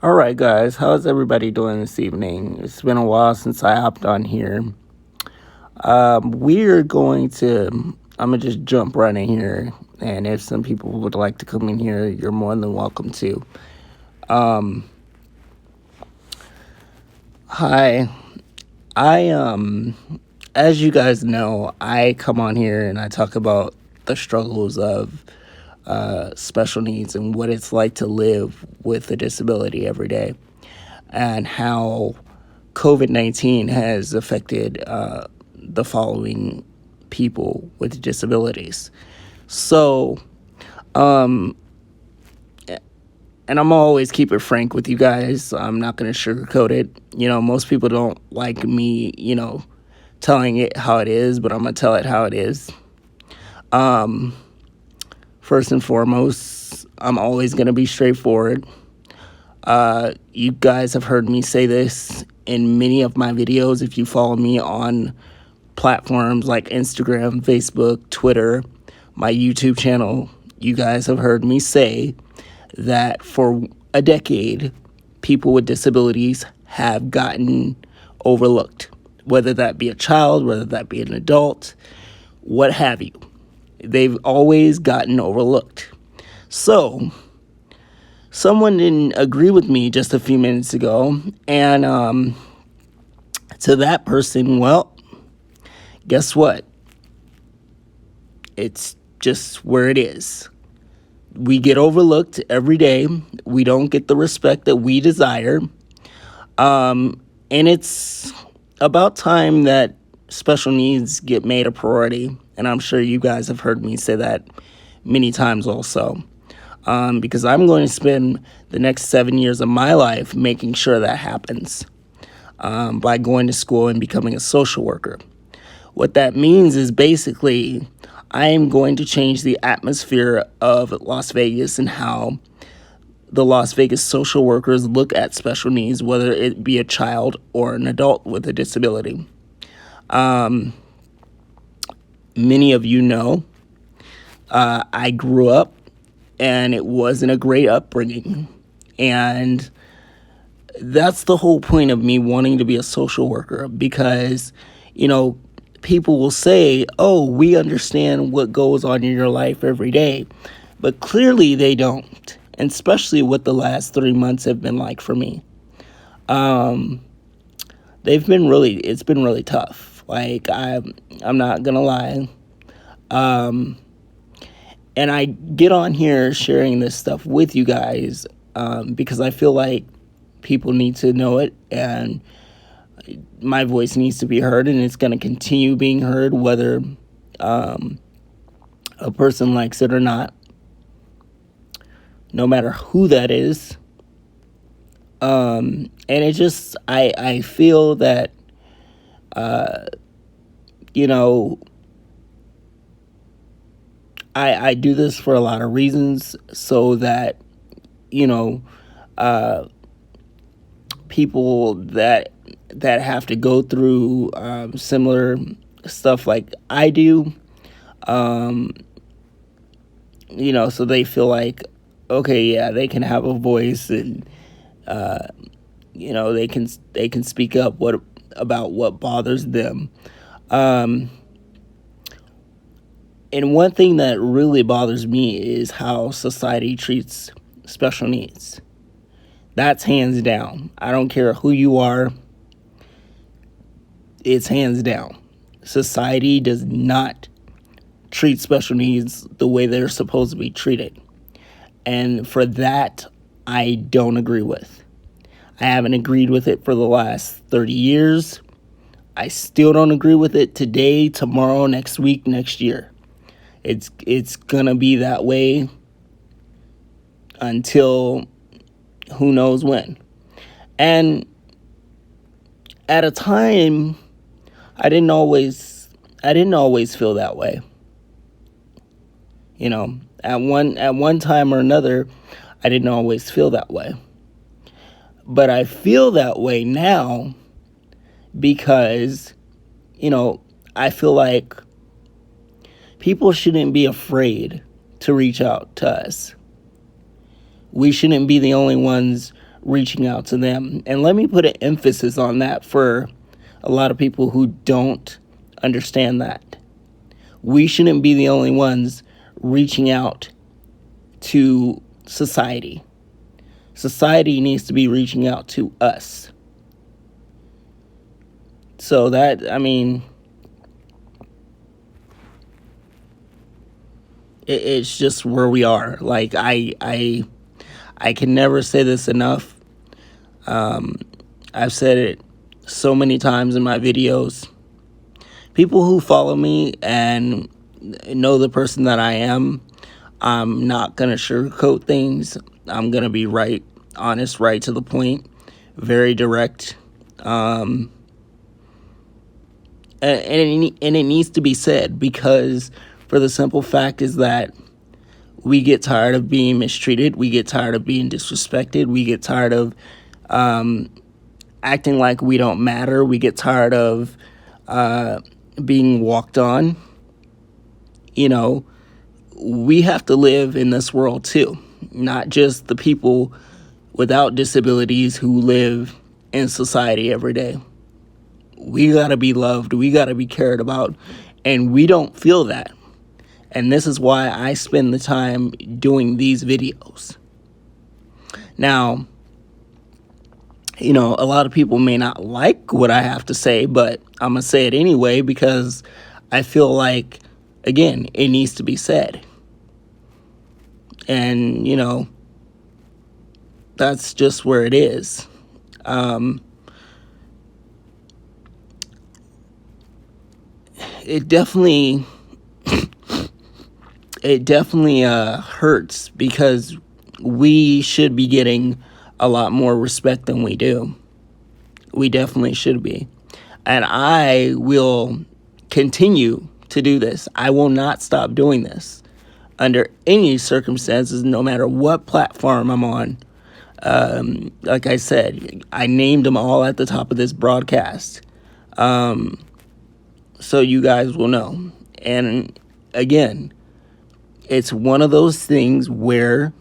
All right, guys, how's everybody doing this evening? It's been a while since I hopped on here. We're going to, I'm gonna just jump right in here, and if some people would like to come in here, you're more than welcome to. Um, Hi, as you guys know, I come on here and I talk about the struggles of special needs and what it's like to live with a disability every day, and how COVID-19 has affected the following people with disabilities. So, um, and I'm always keep it frank with you guys. I'm not going to sugarcoat it. Most people don't like me, telling it how it is, but I'm going to tell it how it is. Um, First and foremost, I'm always going to be straightforward. You guys have heard me say this in many of my videos. If you follow me on platforms like Instagram, Facebook, Twitter, my YouTube channel, you guys have heard me say that for a decade, people with disabilities have gotten overlooked, whether that be a child, whether that be an adult, what have you. They've always gotten overlooked. So, someone didn't agree with me just a few minutes ago, and to that person, well, guess what? It's just where it is. We get overlooked every day. We don't get the respect that we desire. And it's about time that special needs get made a priority. And I'm sure you guys have heard me say that many times also. Because I'm going to spend the next 7 years of my life making sure that happens, by going to school and becoming a social worker. What that means is basically I am going to change the atmosphere of Las Vegas and how the Las Vegas social workers look at special needs, whether it be a child or an adult with a disability. Many of you know I grew up and it wasn't a great upbringing. And that's the whole point of me wanting to be a social worker, because, people will say, oh, we understand what goes on in your life every day. But clearly they don't, and especially what the last 3 months have been like for me. Um, it's been really tough. Like, I'm not gonna lie. Um, and I get on here sharing this stuff with you guys, because I feel like people need to know it, and my voice needs to be heard, and it's going to continue being heard whether a person likes it or not, no matter who that is. And it just, I feel that, you know, I do this for a lot of reasons, so that, you know, people that have to go through similar stuff like I do, so they feel like, okay, yeah, they can have a voice, and they can speak up about what bothers them. Um, and one thing that really bothers me is how society treats special needs. That's hands down. I don't care who you are. It's hands down. Society does not treat special needs the way they're supposed to be treated. And for that, I don't agree with. I haven't agreed with it for the last 30 years. I still don't agree with it today, tomorrow, next week, next year. It's gonna be that way until who knows when. And at a time, I didn't always feel that way. At one time or another, I didn't always feel that way. But I feel that way now because, I feel like people shouldn't be afraid to reach out to us. We shouldn't be the only ones reaching out to them. And let me put an emphasis on that for a lot of people who don't understand that. We shouldn't be the only ones reaching out to society. Society needs to be reaching out to us. So that, I mean, it's just where we are. Like, I can never say this enough. I've said it so many times in my videos. People who follow me and know the person that I am, I'm not going to sugarcoat things. I'm going to be right, honest, right to the point, very direct. And it needs to be said, because for the simple fact is that we get tired of being mistreated. We get tired of being disrespected. We get tired of acting like we don't matter. We get tired of being walked on. You know, we have to live in this world too, not just the people without disabilities who live in society every day. We gotta be loved. We gotta be cared about. And we don't feel that. And this is why I spend the time doing these videos. Now, you know, a lot of people may not like what I have to say, but I'm going to say it anyway, because I feel like, again, it needs to be said. And, you know, that's just where it is. It definitely hurts, because we should be getting a lot more respect than we do. We definitely should be. And I will continue to do this. I will not stop doing this under any circumstances, no matter what platform I'm on. Like I said, I named them all at the top of this broadcast. So you guys will know. And again, it's one of those things where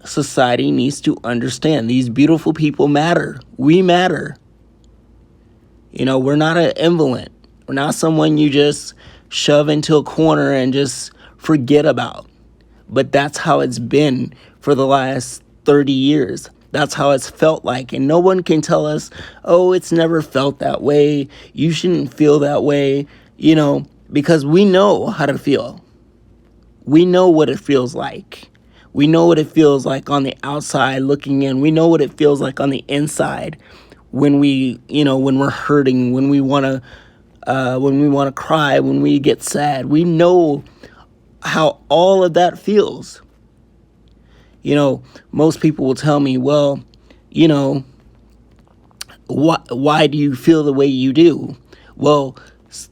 society needs to understand these beautiful people matter. We matter. You know, we're not an invalid. We're not someone you just shove into a corner and just forget about. But that's how it's been for the last 30 years. That's how it's felt like. And no one can tell us, oh, it's never felt that way. You shouldn't feel that way. You know, because we know how to feel. We know what it feels like. We know what it feels like on the outside looking in. We know what it feels like on the inside when we, you know, when we're hurting, when we want to cry, when we get sad. We know how all of that feels. You know, most people will tell me, well, you know, why do you feel the way you do? Well,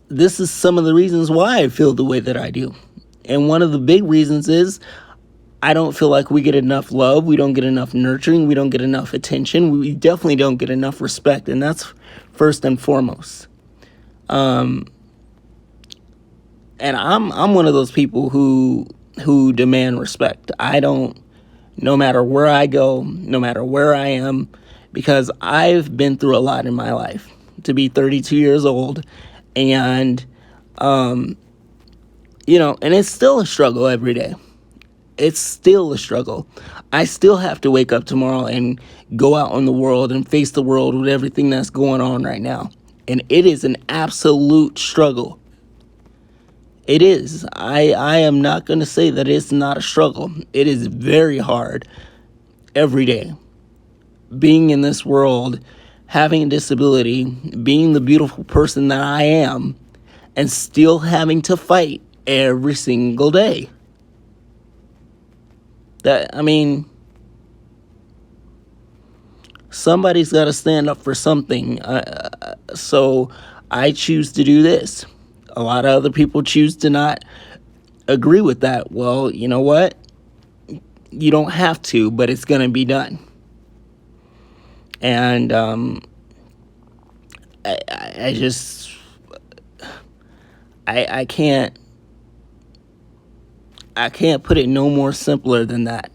this is some of the reasons why I feel the way that I do. And one of the big reasons is I don't feel like we get enough love. We don't get enough nurturing. We don't get enough attention. We definitely don't get enough respect. And that's first and foremost. And I'm one of those people who demand respect. I don't, no matter where I go, no matter where I am, because I've been through a lot in my life to be 32 years old. And, you know, and it's still a struggle every day. It's still a struggle. I still have to wake up tomorrow and go out in the world and face the world with everything that's going on right now. And it is an absolute struggle. It is. I am not going to say that it's not a struggle. It is very hard every day. Being in this world, having a disability, being the beautiful person that I am, and still having to fight every single day. That, I mean, somebody's got to stand up for something. So I choose to do this. A lot of other people choose to not agree with that. Well, you know what? You don't have to, but it's going to be done. And I just, I can't put it no more simpler than that.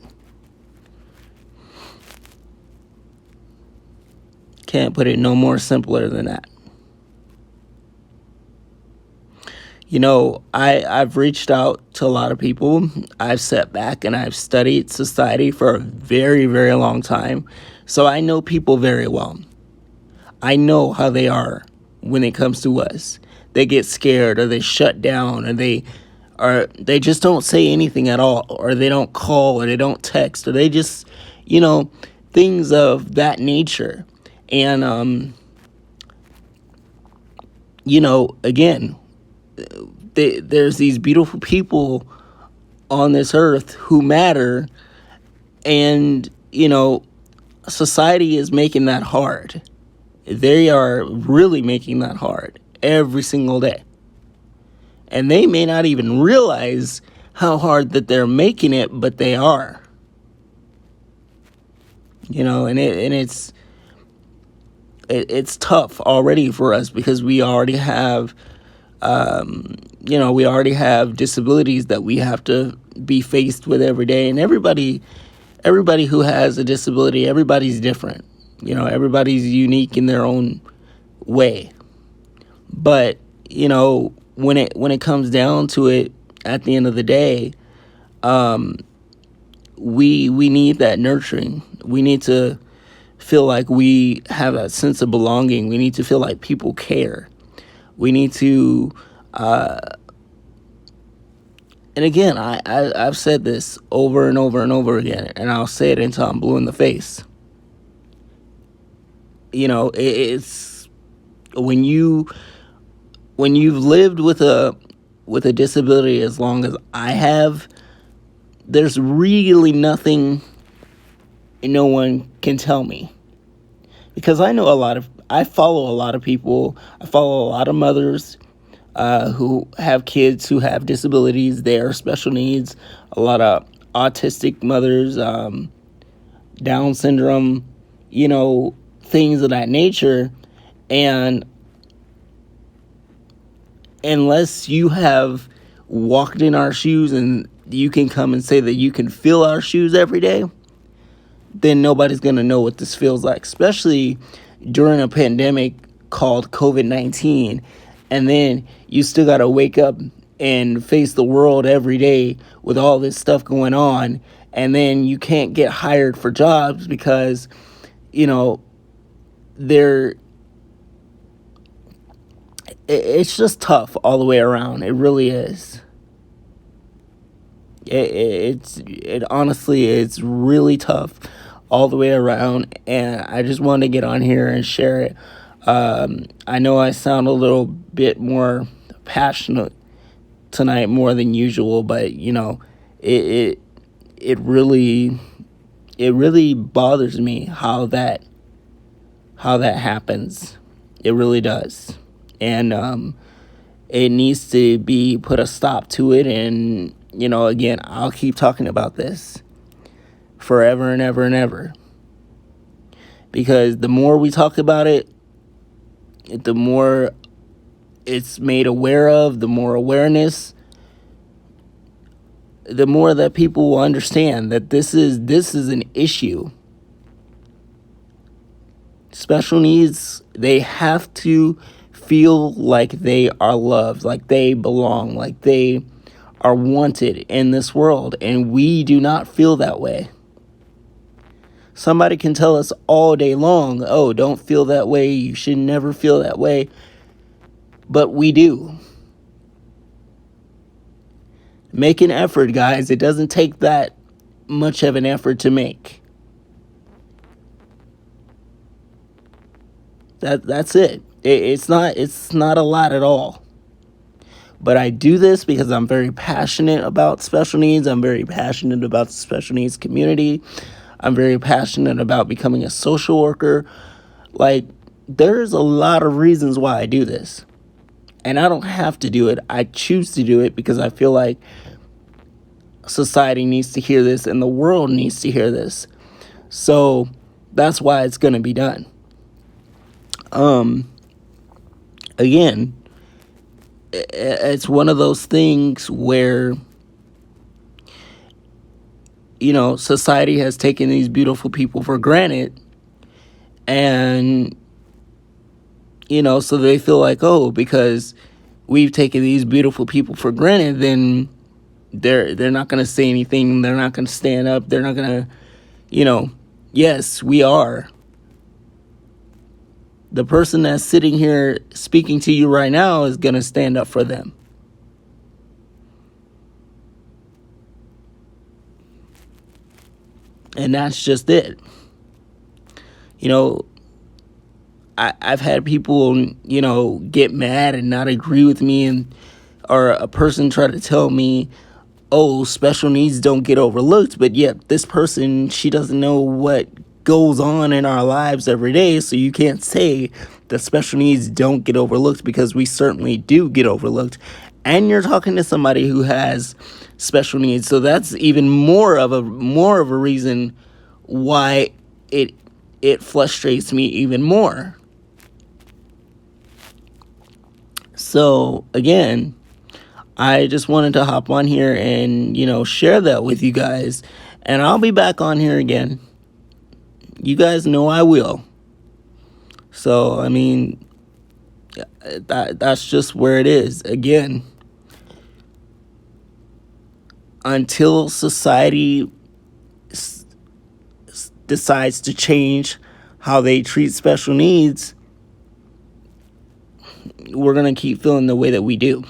Can't put it no more simpler than that. I've reached out to a lot of people. I've sat back and I've studied society for a very, very long time. So I know people very well. I know how they are when it comes to us. They get scared, or they shut down, or they just don't say anything at all, or they don't call, or they don't text, or they just, things of that nature. And again, there's these beautiful people on this earth who matter, and society is making that hard. They are really making that hard every single day, and they may not even realize how hard that they're making it, but they are. It's tough already for us, because we already have disabilities that we have to be faced with every day. And everybody who has a disability, everybody's different. Everybody's unique in their own way. But, when it comes down to it, at the end of the day, we need that nurturing. We need to feel like we have that sense of belonging. We need to feel like people care. We need to, and again, I've said this over and over and over again, and I'll say it until I'm blue in the face. It's when you've lived with a disability as long as I have, there's really nothing no one can tell me, because I follow a lot of people. I follow a lot of mothers who have kids who have disabilities. They are special needs. A lot of autistic mothers, Down syndrome, things of that nature. And unless you have walked in our shoes and you can come and say that you can feel our shoes every day, then nobody's going to know what this feels like, especially during a pandemic called COVID-19. And then you still got to wake up and face the world every day with all this stuff going on. And then you can't get hired for jobs because, it's just tough all the way around. It really is. It honestly, it's really tough all the way around, and I just wanted to get on here and share it. I know I sound a little bit more passionate tonight, more than usual, but it really bothers me how that happens. It really does, and it needs to be put a stop to it. And again, I'll keep talking about this forever and ever and ever, because the more we talk about it, the more it's made aware of, the more awareness, the more that people will understand that this is an issue. Special needs, they have to feel like they are loved, like they belong, like they are wanted in this world, and we do not feel that way. Somebody can tell us all day long, oh, don't feel that way, you should never feel that way, but we do. Make an effort, guys. It doesn't take that much of an effort to make. That's it. It's not a lot at all. But I do this because I'm very passionate about special needs. I'm very passionate about the special needs community. I'm very passionate about becoming a social worker. Like, there's a lot of reasons why I do this. And I don't have to do it. I choose to do it because I feel like society needs to hear this and the world needs to hear this. So that's why it's going to be done. Again, it's one of those things where, society has taken these beautiful people for granted, And, so they feel like, oh, because we've taken these beautiful people for granted, then they're not going to say anything. They're not going to stand up. They're not going to, yes, we are. The person that's sitting here speaking to you right now is going to stand up for them. And that's just it. I've had people, get mad and not agree with me, or a person try to tell me, oh, special needs don't get overlooked, but yet this person, she doesn't know what goes on in our lives every day, so you can't say that special needs don't get overlooked, because we certainly do get overlooked. And you're talking to somebody who has special needs, so that's even more of a reason why it frustrates me even more. So again, I just wanted to hop on here and, share that with you guys. And I'll be back on here again. You guys know I will. So, I mean, that's just where it is. Again, until society decides to change how they treat special needs, we're going to keep feeling the way that we do.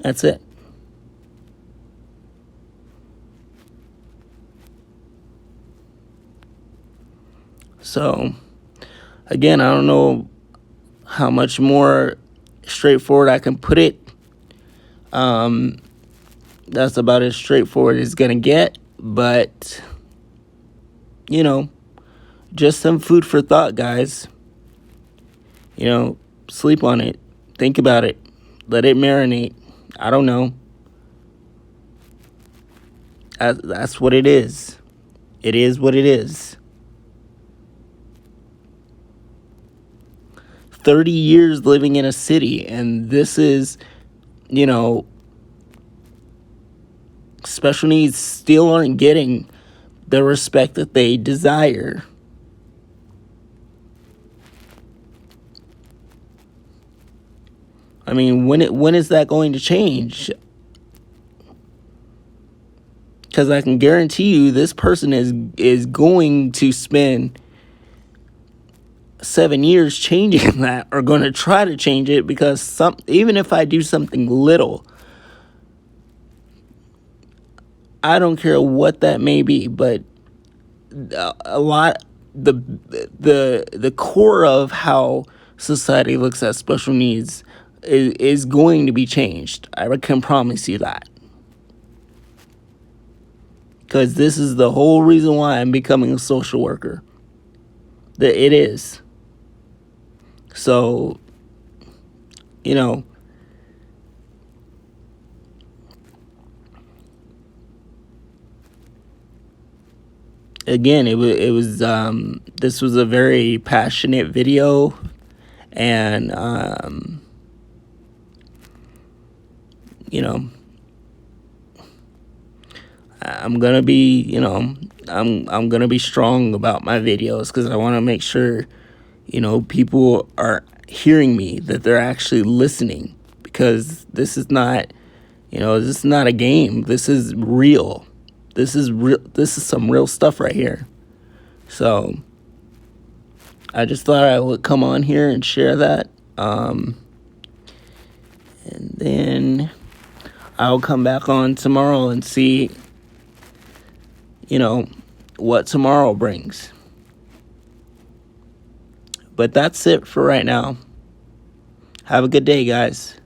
That's it. So, again, I don't know how much more straightforward I can put it. That's about as straightforward as it's going to get. But, just some food for thought, guys. Sleep on it. Think about it. Let it marinate. I don't know. That's what it is. It is what it is. 30 years living in a city, and this is, special needs still aren't getting the respect that they desire. I mean, when is that going to change? Because I can guarantee you this person is going to spend 7 years changing that, or going to try to change it, because even if I do something little, I don't care what that may be, but a lot, the core of how society looks at special needs is going to be changed. I can promise you that. Because this is the whole reason why I'm becoming a social worker. It is. So, again, it was this was a very passionate video, and I'm gonna be, I'm gonna be strong about my videos, because I want to make sure, people are hearing me, that they're actually listening, because this is not, this is not a game. This is real. This is real. This is some real stuff right here. So I just thought I would come on here and share that. And then I'll come back on tomorrow and see, what tomorrow brings. But that's it for right now. Have a good day, guys.